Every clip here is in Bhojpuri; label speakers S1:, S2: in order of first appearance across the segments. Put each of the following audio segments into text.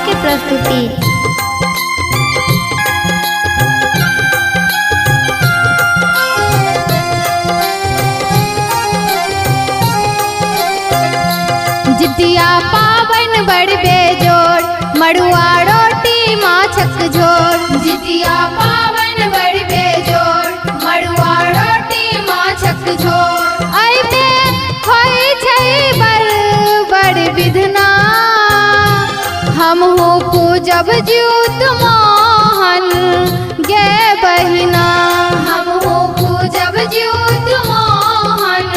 S1: के प्रस्तुति।
S2: जितिया पावन बड़ बेजोड़, मड़ुआ रोटी माछक झोर। जितिया पावन बड़ बेजोड़, मड़ुआ रोटी माछक झोर। अइमे होई छै बड़ विधना, हमहु पूजब ज्योत मोहन गे बहिना। हमहु पूजब ज्योत मोहन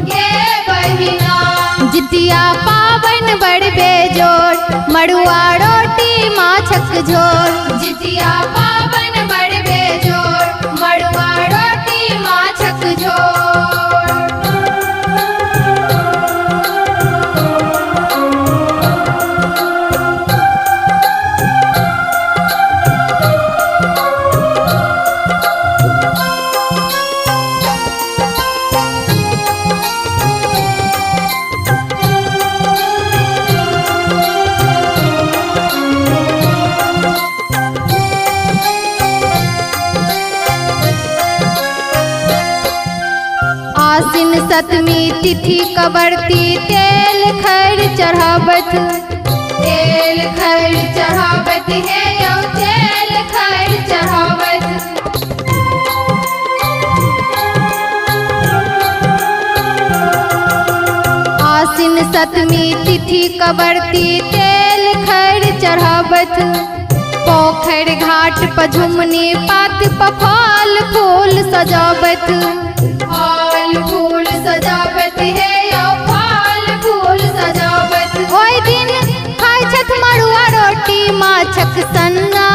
S2: गे बहिना। जितिया पावन बड़ बेजोड़, मड़ुआ रोटी माछक झोर। जितिया पावन बड़ बेजोड़, मड़ुआ रोटी माछक झोर। आसिन सतमी तिथि कबरती, तेल खैर चढ़ावत। तेल खैर चढ़ावत है यौ, तेल खैर चढ़ावत। आसिन सतमी तिथि कबरती, तेल खैर चढ़ावत। पोखर घाट पर झुमनी पात पर फल फूल सजावत। फल फूल सजावत है यौ, फल फूल सजावत। ओइ दिन खाइ छथ मड़ुआ रोटी माछक सन्ना,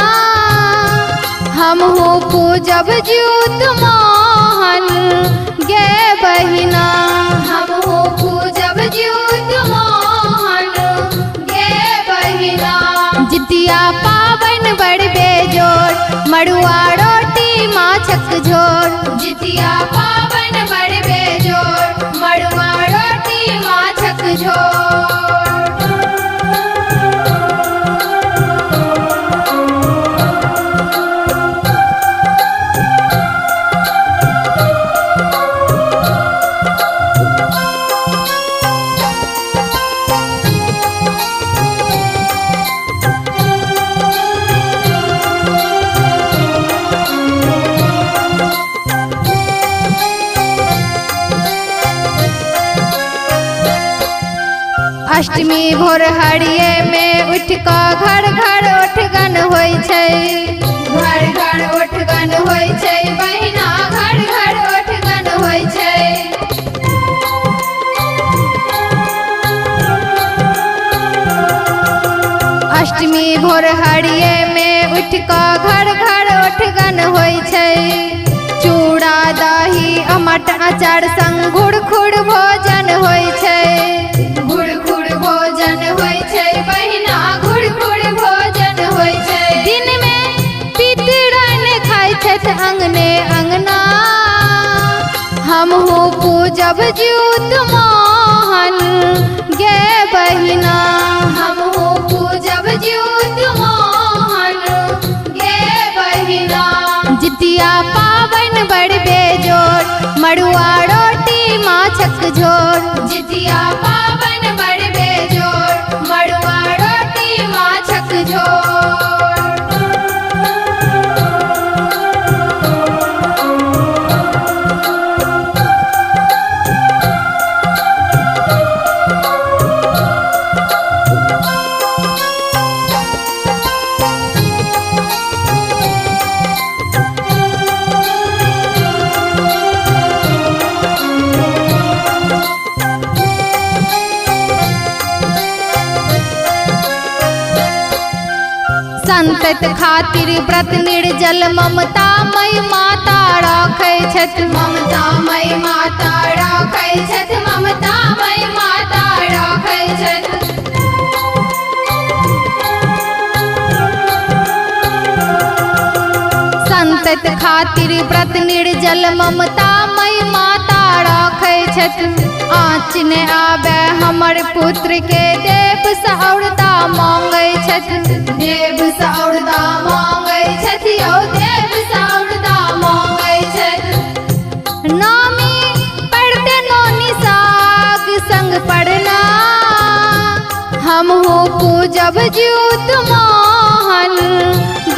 S2: हमहु पूजब ज्योत मोहन गे बहिना। हमहु पूजब ज्योत मोहन गे बहिना। जितिया पावन बड़ बेजोड़, मड़ुआ रोटी माछक झोर। जितिया पावन बड़ बेजोड़, मड़ुआ रोटी माछक झोर। अष्टमी भोर हरिये में उठ का घर घर ओठगन होय छै। घर घर ओठगन होय छै बहिना, घर घर ओठगन होय छै। अष्टमी भोर हरिये में उठ का घर घर ओठगन होय छै। चूड़ा दही अमट अचार संग गुड़ खुड़ भोजन होय छै। भोजन होय छै बहिना, गुड़ गुड़ भोजन होय छै। दिन में पितरन खाइ छथ अंगने अंगना, हमहु पूजब ज्योत मोहन गे बहिना। हमहु पूजब ज्योत मोहन गे बहिना। जितिया पावन बड़ बेजोड़, मड़ुआ रोटी माछक झोर। जितिया पावन बड़ बेजोड़, मड़ुआ रोटी माछक झोर। संतत खातिर व्रत निर्जल, ममता मई माता राखै छथ। ममता मई माता राखै छथ, ममता मई माता राखै छथ। संतत खातिर व्रत निर्जल, ममता मई माता राखै छथ। आँच ने आबे हमर पुत्र के देव सौरदा मांगै छथि, देव सौरदा मांगै छथि, ओ देव सौरदा मांगै छथि। नामी पढ़ते नोनी साग संग पढ़ना, हमहु पूजब ज्योत मोहन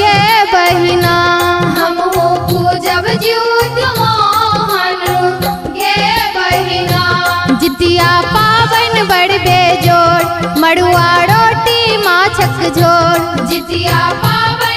S2: गे बहिना, हमहु पूजब ज्योत मोहन गे बहिना। जितिया पावन बड़ बेजोड़, मड़ुआ रोटी माछक झोर, जितिया पावन